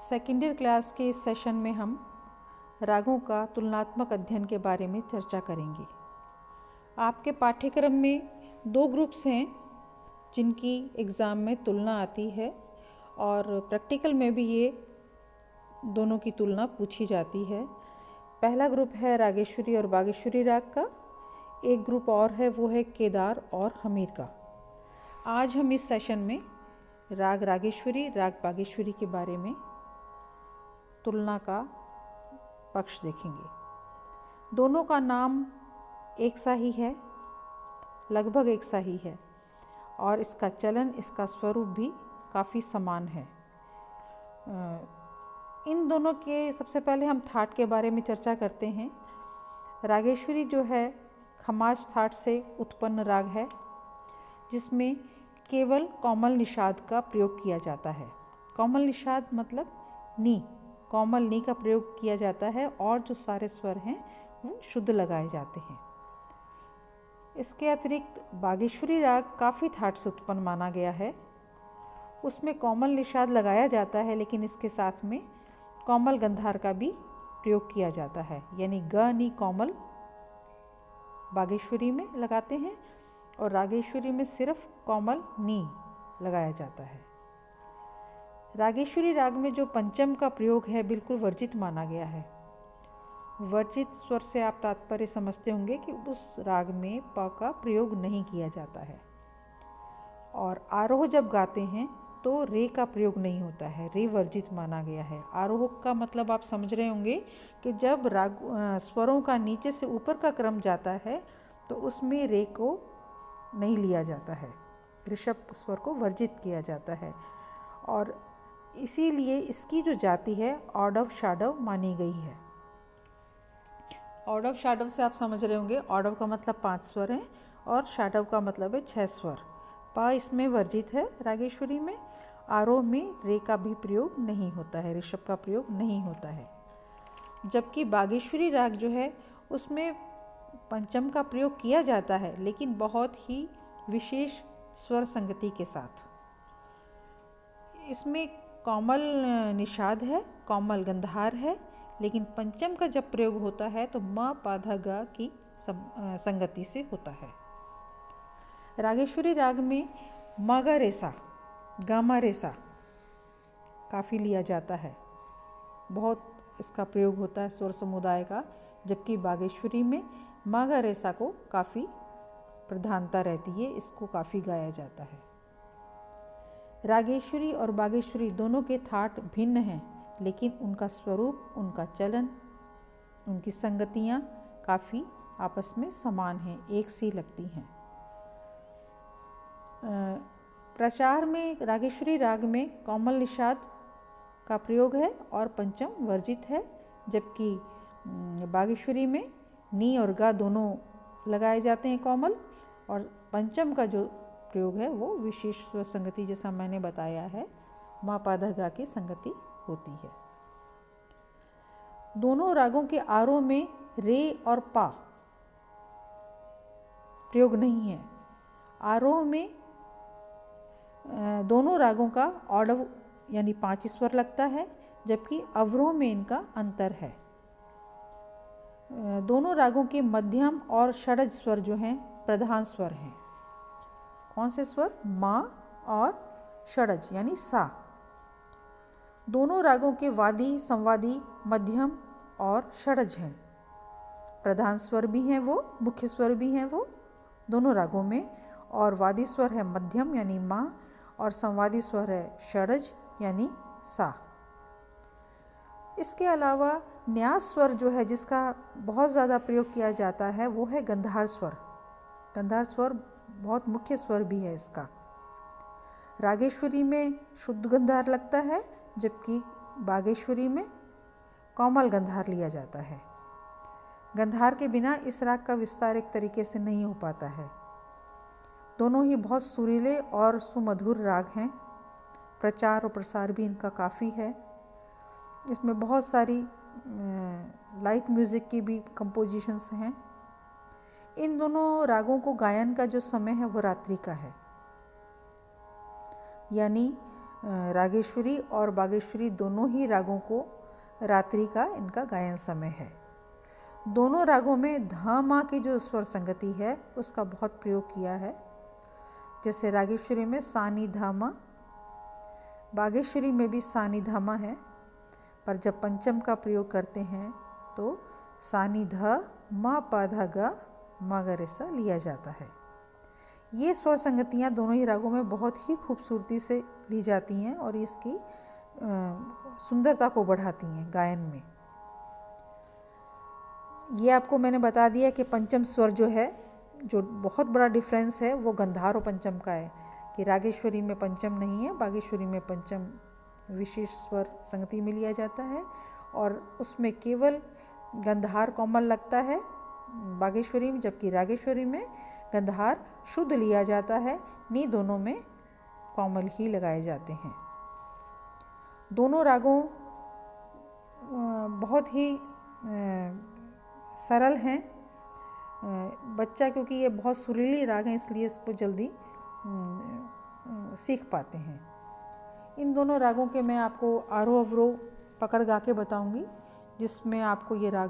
Second year class के इस session में हम रागों का तुलनात्मक अध्ययन के बारे में चर्चा करेंगे। आपके पाठ्यक्रम में 2 ग्रुप्स हैं जिनकी एग्ज़ाम में तुलना आती है और प्रैक्टिकल में भी ये दोनों की तुलना पूछी जाती है। पहला ग्रुप है रागेश्वरी और बागेश्वरी राग का, एक ग्रुप और है वो है केदार और हमीर का। आज हम इस सेशन में राग रागेश्वरी राग बागेश्वरी के बारे में तुलना का पक्ष देखेंगे। दोनों का नाम एक सा ही है, लगभग एक सा ही है और इसका चलन, इसका स्वरूप भी काफ़ी समान है। इन दोनों के सबसे पहले हम थाट के बारे में चर्चा करते हैं। रागेश्वरी जो है खमाज थाट से उत्पन्न राग है जिसमें केवल कोमल निषाद का प्रयोग किया जाता है। कोमल निषाद मतलब नी, कोमल नी का प्रयोग किया जाता है और जो सारे स्वर हैं वो शुद्ध लगाए जाते हैं। इसके अतिरिक्त बागेश्वरी राग काफ़ी थाट से उत्पन्न माना गया है। उसमें कोमल निषाद लगाया जाता है लेकिन इसके साथ में कोमल गंधार का भी प्रयोग किया जाता है, यानी ग नी कोमल बागेश्वरी में लगाते हैं और रागेश्वरी में सिर्फ कोमल नी लगाया जाता है। रागेश्वरी राग में जो पंचम का प्रयोग है बिल्कुल वर्जित माना गया है। वर्जित स्वर से आप तात्पर्य समझते होंगे कि उस राग में प का प्रयोग नहीं किया जाता है। और आरोह जब गाते हैं तो रे का प्रयोग नहीं होता है, रे वर्जित माना गया है। आरोह का मतलब आप समझ रहे होंगे कि जब राग स्वरों का नीचे से ऊपर का क्रम जाता है तो उसमें रे को नहीं लिया जाता है, ऋषभ स्वर को वर्जित किया जाता है और इसीलिए इसकी जो जाति है ऑडव शाडव मानी गई है। ऑडव शाडव से आप समझ रहे होंगे, ऑडव का मतलब 5 स्वर हैं और शाडव का मतलब है 6 स्वर। पा इसमें वर्जित है रागेश्वरी में। आरोह में रे का भी प्रयोग नहीं होता है, ऋषभ का प्रयोग नहीं होता है। जबकि बागेश्वरी राग जो है उसमें पंचम का प्रयोग किया जाता है लेकिन बहुत ही विशेष स्वर संगति के साथ। इसमें कोमल निषाद है, कोमल गंधार है, लेकिन पंचम का जब प्रयोग होता है तो म पा धा गा की संगति से होता है। रागेश्वरी राग में म गा रेसा, गामा रेसा काफ़ी लिया जाता है, बहुत इसका प्रयोग होता है स्वर समुदाय का, जबकि बागेश्वरी में म गा रेसा को काफ़ी प्रधानता रहती है, इसको काफ़ी गाया जाता है। रागेश्वरी और बागेश्वरी दोनों के थाट भिन्न हैं लेकिन उनका स्वरूप, उनका चलन, उनकी संगतियाँ काफ़ी आपस में समान हैं, एक सी लगती हैं। प्रचार में रागेश्वरी राग में कोमल निषाद का प्रयोग है और पंचम वर्जित है, जबकि बागेश्वरी में नी और गा दोनों लगाए जाते हैं कोमल, और पंचम का जो प्रयोग है वो विशेष स्वर संगति जैसा मैंने बताया है, मा पा धा गा की संगति होती है। दोनों रागों के आरोह में रे और पा प्रयोग नहीं है। आरोह में दोनों रागों का ऑडव यानी 5 स्वर लगता है, जबकि अवरोह में इनका अंतर है। दोनों रागों के मध्यम और षडज स्वर जो हैं प्रधान स्वर हैं। कौन से स्वर? मा और षडज यानी सा। दोनों रागों के वादी, संवादी, मध्यम और षडज हैं। प्रधान स्वर भी हैं वो, मुख्य स्वर भी हैं वो दोनों रागों में, और वादी स्वर है मध्यम यानी मा और संवादी स्वर है षडज यानी सा। इसके अलावा न्यास स्वर जो है जिसका बहुत ज़्यादा प्रयोग किया जाता है वो है गंधार स्वर। गंधार स्वर बहुत मुख्य स्वर भी है इसका। रागेश्वरी में शुद्ध गंधार लगता है, जबकि बागेश्वरी में कोमल गंधार लिया जाता है। गंधार के बिना इस राग का विस्तार एक तरीके से नहीं हो पाता है। दोनों ही बहुत सुरीले और सुमधुर राग हैं। प्रचार और प्रसार भी इनका काफ़ी है। इसमें बहुत सारी लाइट म्यूज़िक की भी कंपोजिशंस हैं। इन दोनों रागों को गायन का जो समय है वो रात्रि का है, यानी रागेश्वरी और बागेश्वरी दोनों ही रागों को रात्रि का इनका गायन समय है। दोनों रागों में ध मा की जो स्वर संगति है उसका बहुत प्रयोग किया है। जैसे रागेश्वरी में सा नी धा मा, बागेश्वरी में भी सा नी धा मा है, पर जब पंचम का प्रयोग करते हैं तो सा नी ध मा पा धा गा मा गा रे सा लिया जाता है। ये स्वर संगतियाँ दोनों ही रागों में बहुत ही खूबसूरती से ली जाती हैं और इसकी सुंदरता को बढ़ाती हैं गायन में। ये आपको मैंने बता दिया कि पंचम स्वर जो है, जो बहुत बड़ा डिफरेंस है वो गंधार और पंचम का है कि रागेश्वरी में पंचम नहीं है, बागेश्वरी में पंचम विशेष स्वर संगति में लिया जाता है और उसमें केवल गंधार कोमल लगता है बागेश्वरी में, जबकि रागेश्वरी में गंधार शुद्ध लिया जाता है। नी दोनों में कोमल ही लगाए जाते हैं। दोनों रागों बहुत ही सरल हैं। बच्चा क्योंकि ये बहुत सुरीली राग हैं इसलिए इसको जल्दी सीख पाते हैं। इन दोनों रागों के मैं आपको आरोह अवरोह पकड़ गा के बताऊंगी, जिसमें आपको ये राग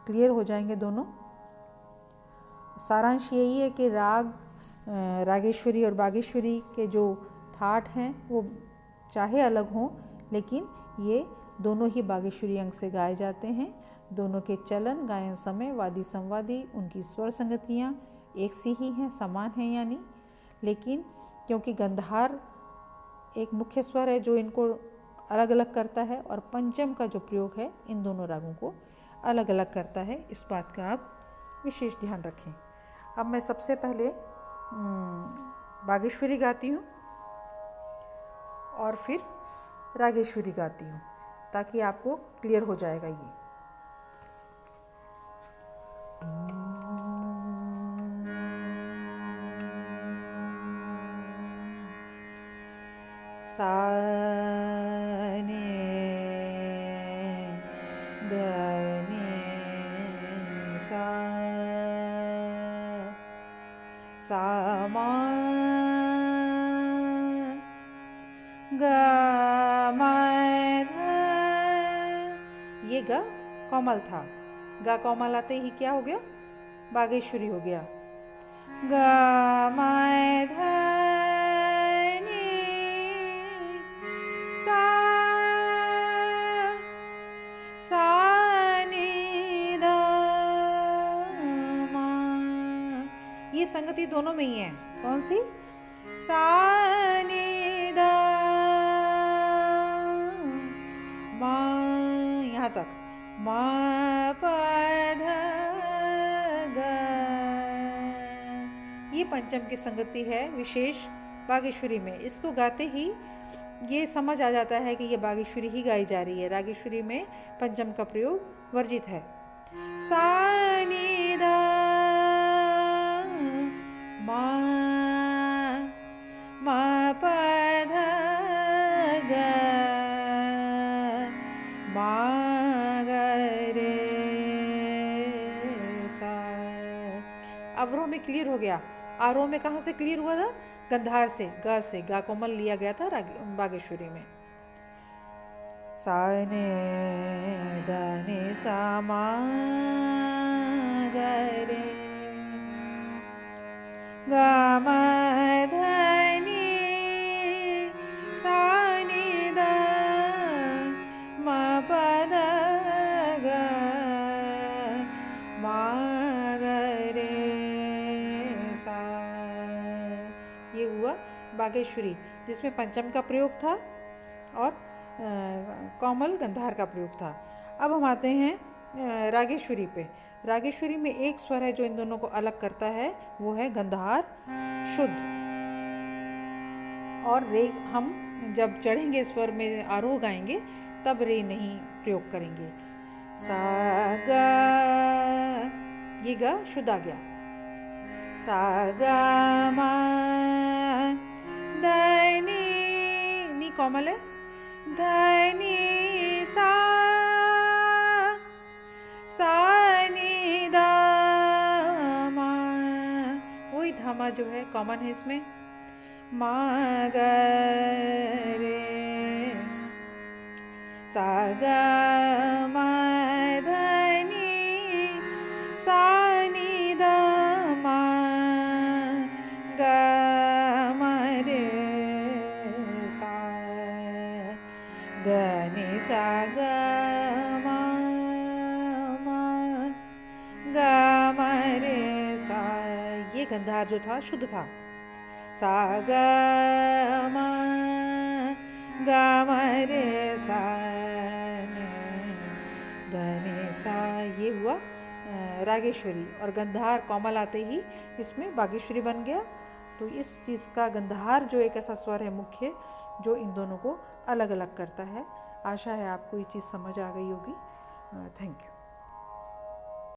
क्लियर हो जाएंगे दोनों। सारांश यही है कि रागेश्वरी और बागेश्वरी के जो ठाठ हैं वो चाहे अलग हों, लेकिन ये दोनों ही बागेश्वरी अंग से गाए जाते हैं। दोनों के चलन, गायन समय, वादी संवादी, उनकी स्वर संगतियाँ एक सी ही हैं, समान हैं यानी। लेकिन क्योंकि गंधार एक मुख्य स्वर है जो इनको अलग अलग करता है और पंचम का जो प्रयोग है इन दोनों रागों को अलग अलग करता है, इस बात का आप विशेष ध्यान रखें। अब मैं सबसे पहले बागेश्वरी गाती हूँ और फिर रागेश्वरी गाती हूँ ताकि आपको क्लियर हो जाएगा ये। सा ने ध ने सा, सा मा गा मा धा। ये गा कोमल था, गा कोमल आते ही क्या हो गया, बागेश्वरी हो गया। गा मा धा नी सा, सा नी धा मा। ये संगति दोनों में ही है। कौन सी? सा नी धा मा, यहाँ तक। मा पा धा गा। ये पंचम की संगति है विशेष बागेश्वरी में। इसको गाते ही ये समझ आ जाता है कि ये बागेश्वरी ही गाई जा रही है। रागेश्वरी में पंचम का प्रयोग वर्जित है। सा नी धा मा, मा पा धा गा मा गा रे सा। अवरोह में क्लियर हो गया। आरोह में कहाँ से क्लियर हुआ था? गंधार से, गा से। गा कोमल लिया गया था बागेश्वरी में। सा ने ध ने सा मा गा रे, गा मा ध नी सा नी धा मा पा धा गा मा गा रे सा। ये हुआ बागेश्वरी जिसमें पंचम का प्रयोग था और कोमल गंधार का प्रयोग था। अब हम आते हैं रागेश्वरी पे। रागेश्वरी में एक स्वर है जो इन दोनों को अलग करता है, वो है गंधार शुद्ध। और रे हम जब चढ़ेंगे स्वर में, आरोह गाएंगे, तब रे नहीं प्रयोग करेंगे। सा गा, ये गा शुद्ध आ गया। सा गा मा ध नी कोमल है, ध नी सा, सा नी धा मा। वही धामा जो है कॉमन है इसमें। मा ग रे सा ग म ध नि सा नि ध म ग म रे सा ध नि सा ग म ग म रे सा। ये गंधार जो था शुद्ध था। सा ग म ग म रे सा ध नि सा, ये हुआ रागेश्वरी। और गंधार कोमल आते ही इसमें बागेश्वरी बन गया। तो इस चीज़ का गंधार जो एक ऐसा स्वर है मुख्य जो इन दोनों को अलग अलग करता है। आशा है आपको ये चीज़ समझ आ गई होगी। Thank you.